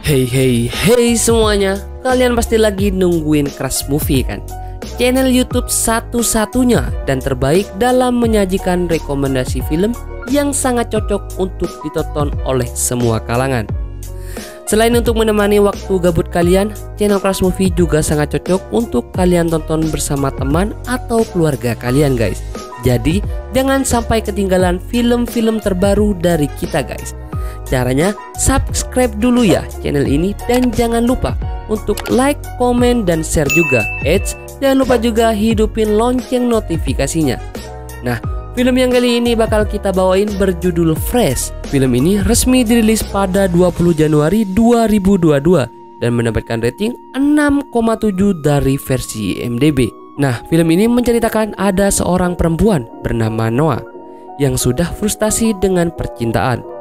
Hey hey hey semuanya, kalian pasti lagi nungguin Crush Movie kan? Channel YouTube satu-satunya dan terbaik dalam menyajikan rekomendasi film yang sangat cocok untuk ditonton oleh semua kalangan. Selain untuk menemani waktu gabut kalian, channel Crush Movie juga sangat cocok untuk kalian tonton bersama teman atau keluarga kalian guys. Jadi jangan sampai ketinggalan film-film terbaru dari kita guys. Caranya subscribe dulu ya channel ini dan jangan lupa untuk like, komen, dan share juga. Jangan lupa juga hidupin lonceng notifikasinya. Nah, film yang kali ini bakal kita bawain berjudul Fresh. Film ini resmi dirilis pada 20 Januari 2022 dan mendapatkan rating 6,7 dari versi IMDb. Nah, film ini menceritakan ada seorang perempuan bernama Noah yang sudah frustasi dengan percintaan.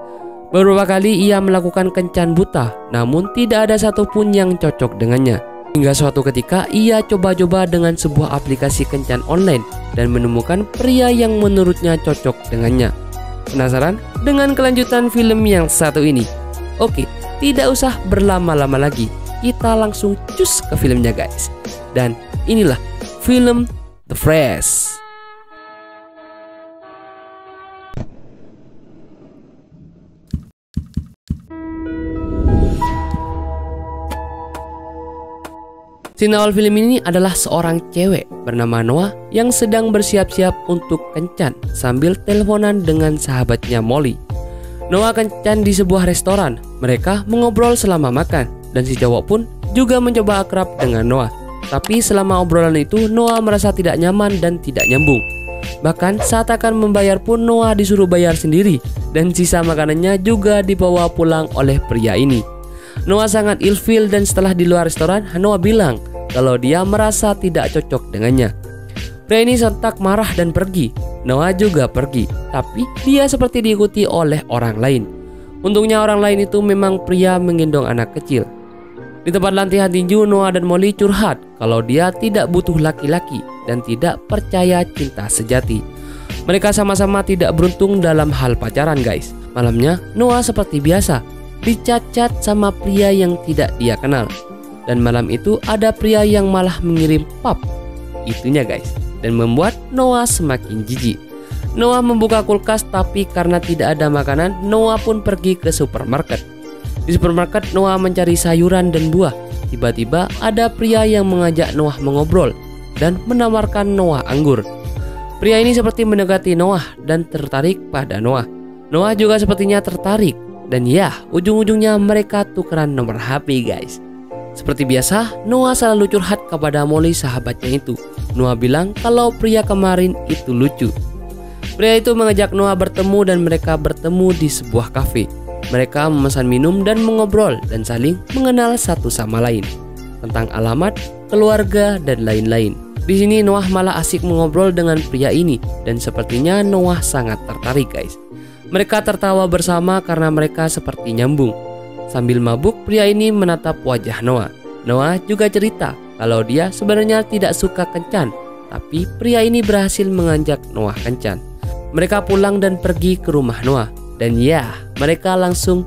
Beberapa kali ia melakukan kencan buta, namun tidak ada satupun yang cocok dengannya. Hingga suatu ketika ia coba-coba dengan sebuah aplikasi kencan online dan menemukan pria yang menurutnya cocok dengannya. Penasaran dengan kelanjutan film yang satu ini? Oke, tidak usah berlama-lama lagi, kita langsung cus ke filmnya guys. Dan inilah film The Fresh. Scene awal film ini adalah seorang cewek bernama Noah yang sedang bersiap-siap untuk kencan sambil teleponan dengan sahabatnya Molly. Noah kencan di sebuah restoran. Mereka mengobrol selama makan dan si cowok pun juga mencoba akrab dengan Noah. Tapi selama obrolan itu Noah merasa tidak nyaman dan tidak nyambung. Bahkan saat akan membayar pun Noah disuruh bayar sendiri dan sisa makanannya juga dibawa pulang oleh pria ini. Noah sangat ilfil dan setelah di luar restoran Noah bilang kalau dia merasa tidak cocok dengannya. Pria ini sontak marah dan pergi. Noah juga pergi, tapi dia seperti diikuti oleh orang lain. Untungnya orang lain itu memang pria menggendong anak kecil. Di tempat latihan tinju, Noah dan Molly curhat kalau dia tidak butuh laki-laki dan tidak percaya cinta sejati. Mereka sama-sama tidak beruntung dalam hal pacaran guys. Malamnya Noah seperti biasa dicacat sama pria yang tidak dia kenal. Dan malam itu ada pria yang malah mengirim pap itunya guys, dan membuat Noah semakin jijik. Noah membuka kulkas tapi karena tidak ada makanan, Noah pun pergi ke supermarket. Di supermarket Noah mencari sayuran dan buah. Tiba-tiba ada pria yang mengajak Noah mengobrol dan menawarkan Noah anggur. Pria ini seperti mendekati Noah dan tertarik pada Noah. Noah juga sepertinya tertarik. Dan ya, ujung-ujungnya mereka tukeran nomor HP guys. Seperti biasa, Noah selalu curhat kepada Molly sahabatnya itu. Noah bilang kalau pria kemarin itu lucu. Pria itu mengajak Noah bertemu dan mereka bertemu di sebuah kafe. Mereka memesan minum dan mengobrol dan saling mengenal satu sama lain tentang alamat, keluarga, dan lain-lain. Di sini Noah malah asik mengobrol dengan pria ini dan sepertinya Noah sangat tertarik guys. Mereka tertawa bersama karena mereka seperti nyambung. Sambil mabuk, pria ini menatap wajah Noah. Noah juga cerita kalau dia sebenarnya tidak suka kencan, tapi pria ini berhasil mengajak Noah kencan. Mereka pulang dan pergi ke rumah Noah. Dan ya, mereka langsung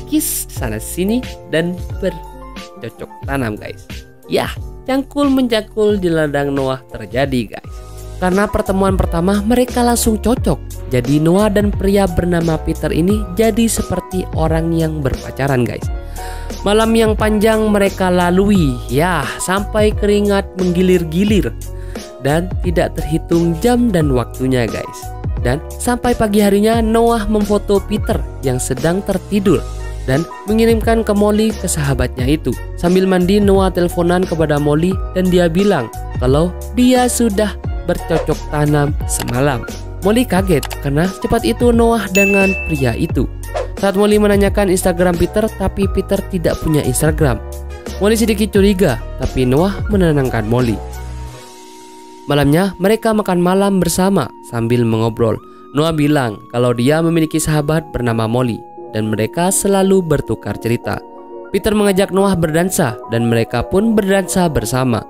kiss sana sini dan bercocok tanam guys. Ya, cangkul mencangkul di ladang Noah terjadi guys. Karena pertemuan pertama mereka langsung cocok. Jadi Noah dan pria bernama Peter ini jadi seperti orang yang berpacaran guys. Malam yang panjang mereka lalui, ya sampai keringat menggilir-gilir. Dan tidak terhitung jam dan waktunya guys. Dan sampai pagi harinya Noah memfoto Peter yang sedang tertidur dan mengirimkan ke Molly ke sahabatnya itu. Sambil mandi Noah teleponan kepada Molly dan dia bilang kalau dia sudah bercocok tanam semalam. Molly kaget karena cepat itu Noah dengan pria itu. Saat Molly menanyakan Instagram Peter, tapi Peter tidak punya Instagram. Molly sedikit curiga, tapi Noah menenangkan Molly. Malamnya mereka makan malam bersama sambil mengobrol. Noah bilang kalau dia memiliki sahabat bernama Molly dan mereka selalu bertukar cerita. Peter mengajak Noah berdansa dan mereka pun berdansa bersama.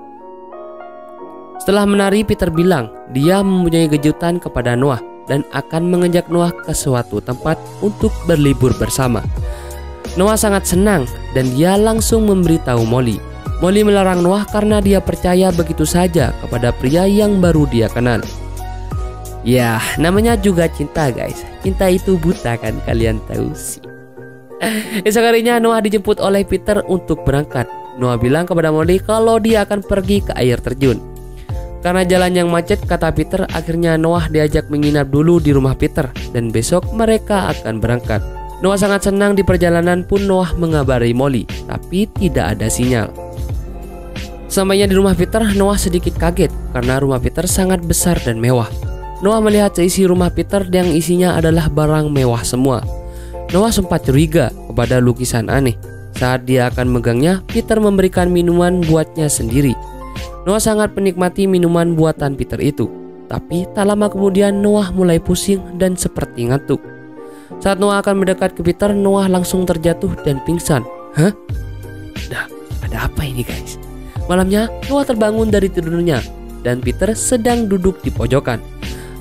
Setelah menari, Peter bilang dia mempunyai kejutan kepada Noah dan akan mengajak Noah ke suatu tempat untuk berlibur bersama. Noah sangat senang dan dia langsung memberitahu Molly. Molly melarang Noah karena dia percaya begitu saja kepada pria yang baru dia kenal. Ya, namanya juga cinta guys. Cinta itu buta kan, kalian tahu sih. Esok harinya Noah dijemput oleh Peter untuk berangkat. Noah bilang kepada Molly kalau dia akan pergi ke air terjun. Karena jalan yang macet, kata Peter, akhirnya Noah diajak menginap dulu di rumah Peter dan besok mereka akan berangkat. Noah sangat senang. Di perjalanan pun Noah mengabari Molly, tapi tidak ada sinyal. Sampainya di rumah Peter, Noah sedikit kaget karena rumah Peter sangat besar dan mewah. Noah melihat seisi rumah Peter yang isinya adalah barang mewah semua. Noah sempat curiga kepada lukisan aneh. Saat dia akan megangnya, Peter memberikan minuman buatnya sendiri. Noah sangat menikmati minuman buatan Peter itu. Tapi tak lama kemudian Noah mulai pusing dan seperti ngantuk. Saat Noah akan mendekat ke Peter, Noah langsung terjatuh dan pingsan. Hah? Ada apa ini guys? Malamnya Noah terbangun dari tidurnya dan Peter sedang duduk di pojokan.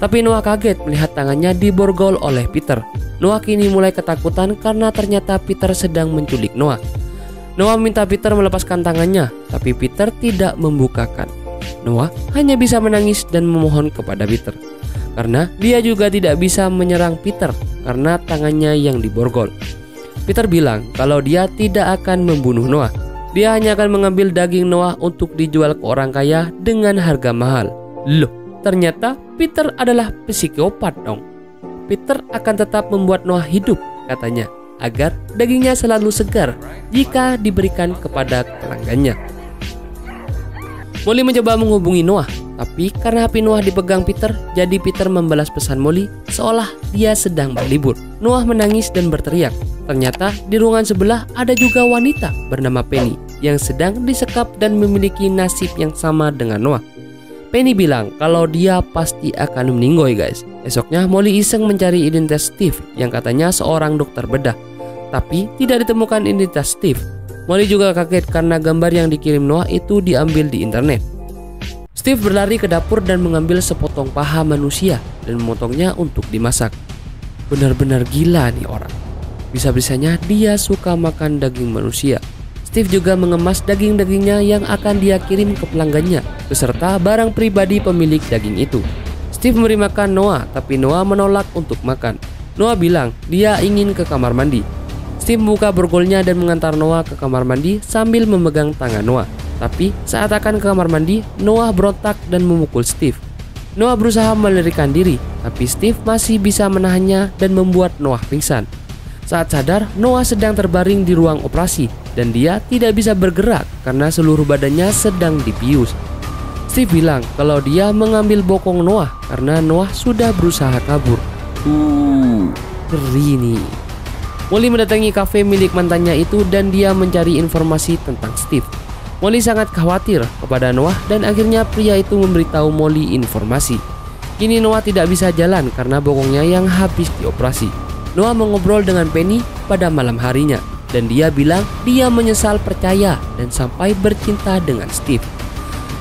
Tapi Noah kaget melihat tangannya diborgol oleh Peter. Noah kini mulai ketakutan karena ternyata Peter sedang menculik Noah. Noah minta Peter melepaskan tangannya, tapi Peter tidak membukakan. Noah hanya bisa menangis dan memohon kepada Peter, karena dia juga tidak bisa menyerang Peter karena tangannya yang diborgol. Peter bilang kalau dia tidak akan membunuh Noah. Dia hanya akan mengambil daging Noah untuk dijual ke orang kaya dengan harga mahal. Loh, ternyata Peter adalah psikopat dong. Peter akan tetap membuat Noah hidup, katanya, agar dagingnya selalu segar jika diberikan kepada pelanggannya. Molly mencoba menghubungi Noah, tapi karena HP Noah dipegang Peter, jadi Peter membalas pesan Molly seolah dia sedang berlibur. Noah menangis dan berteriak. Ternyata di ruangan sebelah ada juga wanita bernama Penny yang sedang disekap dan memiliki nasib yang sama dengan Noah. Penny bilang kalau dia pasti akan meninggoy guys. Esoknya Molly iseng mencari identitas Steve yang katanya seorang dokter bedah. Tapi tidak ditemukan identitas Steve. Molly juga kaget karena gambar yang dikirim Noah itu diambil di internet. Steve berlari ke dapur dan mengambil sepotong paha manusia dan memotongnya untuk dimasak. Benar-benar gila nih orang. Bisa-bisanya dia suka makan daging manusia. Steve juga mengemas daging-dagingnya yang akan dia kirim ke pelanggannya beserta barang pribadi pemilik daging itu. Steve memberi makan Noah, tapi Noah menolak untuk makan. Noah bilang dia ingin ke kamar mandi. Steve membuka borgolnya dan mengantar Noah ke kamar mandi sambil memegang tangan Noah. Tapi saat akan ke kamar mandi, Noah berontak dan memukul Steve. Noah berusaha melarikan diri, tapi Steve masih bisa menahannya dan membuat Noah pingsan. Saat sadar, Noah sedang terbaring di ruang operasi dan dia tidak bisa bergerak karena seluruh badannya sedang dibius. Steve bilang kalau dia mengambil bokong Noah karena Noah sudah berusaha kabur. Ngeri nih. Molly mendatangi kafe milik mantannya itu dan dia mencari informasi tentang Steve. Molly sangat khawatir kepada Noah dan akhirnya pria itu memberitahu Molly informasi. Kini Noah tidak bisa jalan karena bokongnya yang habis dioperasi. Noah mengobrol dengan Penny pada malam harinya dan dia bilang dia menyesal percaya dan sampai bercinta dengan Steve.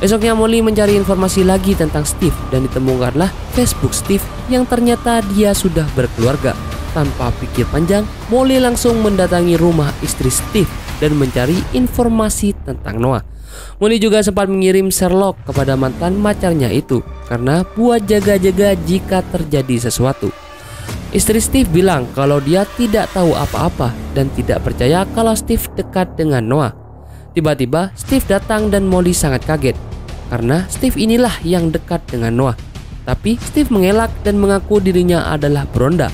Esoknya Molly mencari informasi lagi tentang Steve dan ditemukanlah Facebook Steve yang ternyata dia sudah berkeluarga. Tanpa pikir panjang, Molly langsung mendatangi rumah istri Steve dan mencari informasi tentang Noah. Molly juga sempat mengirim Sherlock kepada mantan pacarnya itu karena buat jaga-jaga jika terjadi sesuatu. Istri Steve bilang kalau dia tidak tahu apa-apa dan tidak percaya kalau Steve dekat dengan Noah. Tiba-tiba Steve datang dan Molly sangat kaget karena Steve inilah yang dekat dengan Noah. Tapi Steve mengelak dan mengaku dirinya adalah beronda.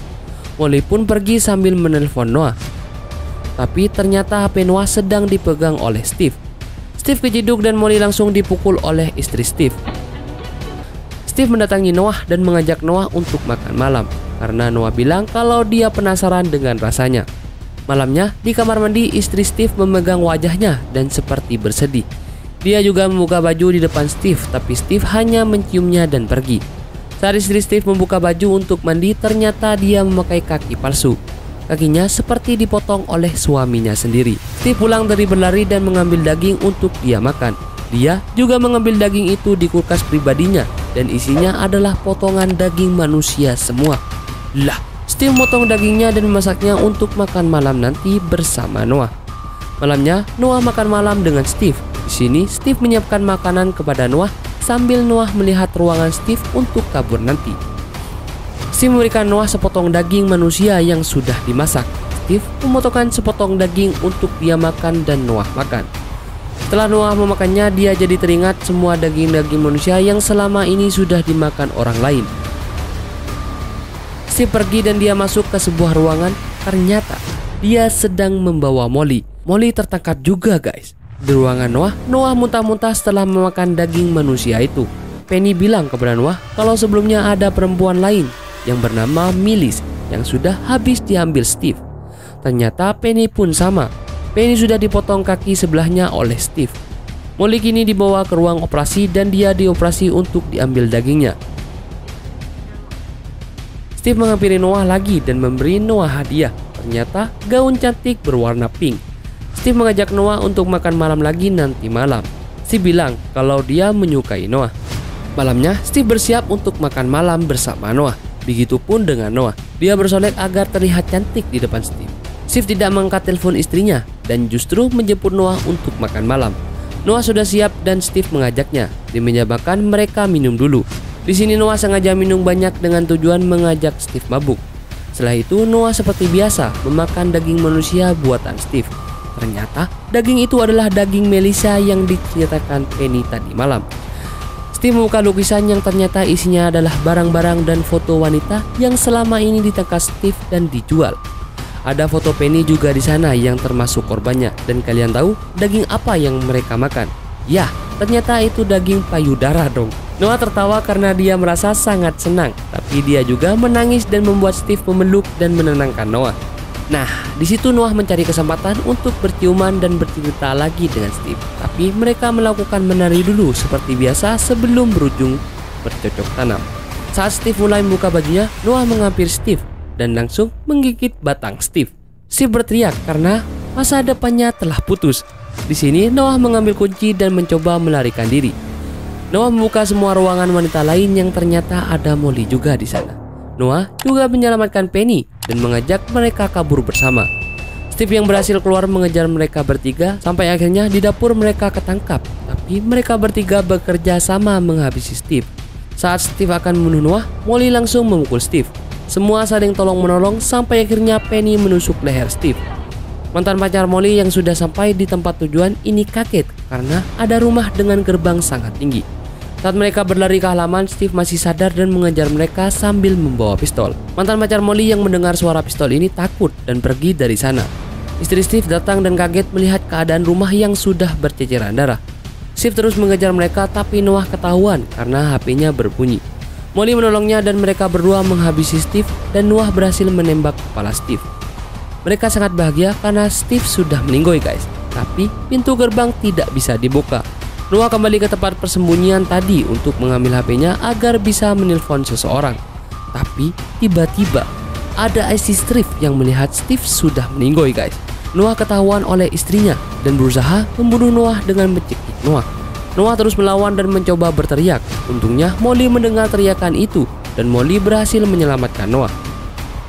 Molly pun pergi sambil menelpon Noah. Tapi ternyata HP Noah sedang dipegang oleh Steve. Steve kejeduk dan Molly langsung dipukul oleh istri Steve. Steve mendatangi Noah dan mengajak Noah untuk makan malam karena Noah bilang kalau dia penasaran dengan rasanya. Malamnya di kamar mandi istri Steve memegang wajahnya dan seperti bersedih. Dia juga membuka baju di depan Steve, tapi Steve hanya menciumnya dan pergi. Saat istri Steve membuka baju untuk mandi, ternyata dia memakai kaki palsu. Kakinya seperti dipotong oleh suaminya sendiri. Steve pulang dari berlari dan mengambil daging untuk dia makan. Dia juga mengambil daging itu di kulkas pribadinya dan isinya adalah potongan daging manusia semua. Lah, Steve memotong dagingnya dan memasaknya untuk makan malam nanti bersama Noah. Malamnya, Noah makan malam dengan Steve. Di sini, Steve menyiapkan makanan kepada Noah sambil Noah melihat ruangan Steve untuk kabur nanti. Steve memberikan Noah sepotong daging manusia yang sudah dimasak. Steve memotongkan sepotong daging untuk dia makan dan Noah makan. Setelah Noah memakannya, dia jadi teringat semua daging-daging manusia yang selama ini sudah dimakan orang lain. Steve pergi dan dia masuk ke sebuah ruangan. Ternyata dia sedang membawa Molly. Molly tertangkap juga guys. Di ruangan Noah, Noah muntah-muntah setelah memakan daging manusia itu. Penny bilang kepada Noah kalau sebelumnya ada perempuan lain yang bernama Millis yang sudah habis diambil Steve. Ternyata Penny pun sama. Penny sudah dipotong kaki sebelahnya oleh Steve. Molly kini dibawa ke ruang operasi dan dia dioperasi untuk diambil dagingnya. Steve menghampiri Noah lagi dan memberi Noah hadiah. Ternyata gaun cantik berwarna pink. Steve mengajak Noah untuk makan malam lagi nanti malam. Steve bilang kalau dia menyukai Noah. Malamnya, Steve bersiap untuk makan malam bersama Noah. Begitupun dengan Noah. Dia bersolek agar terlihat cantik di depan Steve. Steve tidak mengangkat telepon istrinya dan justru menjemput Noah untuk makan malam. Noah sudah siap dan Steve mengajaknya. Di meja makan mereka minum dulu. Di sini Noah sengaja minum banyak dengan tujuan mengajak Steve mabuk. Setelah itu Noah seperti biasa memakan daging manusia buatan Steve. Ternyata daging itu adalah daging Melissa yang diceritakan Penny tadi malam. Steve membuka lukisan yang ternyata isinya adalah barang-barang dan foto wanita yang selama ini ditangkap Steve dan dijual. Ada foto Penny juga di sana yang termasuk korbannya. Dan kalian tahu daging apa yang mereka makan? Ya, ternyata itu daging payudara dong. Noah tertawa karena dia merasa sangat senang. Tapi dia juga menangis dan membuat Steve memeluk dan menenangkan Noah. Nah, di situ Noah mencari kesempatan untuk berciuman dan bercerita lagi dengan Steve. Tapi mereka melakukan menari dulu seperti biasa sebelum berujung bercocok tanam. Saat Steve mulai membuka bajunya, Noah menghampiri Steve dan langsung menggigit batang Steve. Steve berteriak karena masa depannya telah putus. Di sini Noah mengambil kunci dan mencoba melarikan diri. Noah membuka semua ruangan wanita lain yang ternyata ada Molly juga di sana. Noah juga menyelamatkan Penny dan mengajak mereka kabur bersama. Steve yang berhasil keluar mengejar mereka bertiga sampai akhirnya di dapur mereka ketangkap. Tapi mereka bertiga bekerja sama menghabisi Steve. Saat Steve akan membunuh Noah, Molly langsung memukul Steve. Semua saling tolong-menolong sampai akhirnya Penny menusuk leher Steve. Mantan pacar Molly yang sudah sampai di tempat tujuan ini kaget karena ada rumah dengan gerbang sangat tinggi. Saat mereka berlari ke halaman, Steve masih sadar dan mengejar mereka sambil membawa pistol. Mantan pacar Molly yang mendengar suara pistol ini takut dan pergi dari sana. Istri Steve datang dan kaget melihat keadaan rumah yang sudah berceceran darah. Steve terus mengejar mereka tapi Noah ketahuan karena HP-nya berbunyi. Molly menolongnya dan mereka berdua menghabisi Steve dan Noah berhasil menembak kepala Steve. Mereka sangat bahagia karena Steve sudah meninggoy guys. Tapi pintu gerbang tidak bisa dibuka. Noah kembali ke tempat persembunyian tadi untuk mengambil HP-nya agar bisa menelpon seseorang. Tapi tiba-tiba ada IC strip yang melihat Steve sudah meninggoy guys. Noah ketahuan oleh istrinya dan berusaha membunuh Noah dengan mencekik Noah. Noah terus melawan dan mencoba berteriak. Untungnya Molly mendengar teriakan itu dan Molly berhasil menyelamatkan Noah.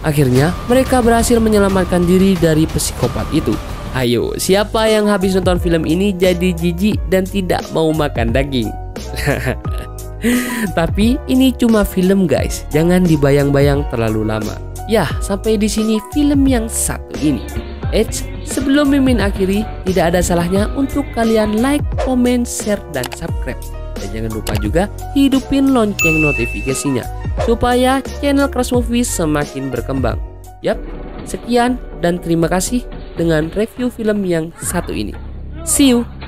Akhirnya mereka berhasil menyelamatkan diri dari psikopat itu. Ayo, siapa yang habis nonton film ini jadi jijik dan tidak mau makan daging? Tapi ini cuma film guys, jangan dibayang-bayang terlalu lama. Ya, sampai di sini film yang satu ini. Sebelum Mimin akhiri, tidak ada salahnya untuk kalian like, comment, share, dan subscribe. Dan jangan lupa juga hidupin lonceng notifikasinya supaya channel Crush Movie semakin berkembang. Yap, sekian dan terima kasih dengan review film yang satu ini. See you!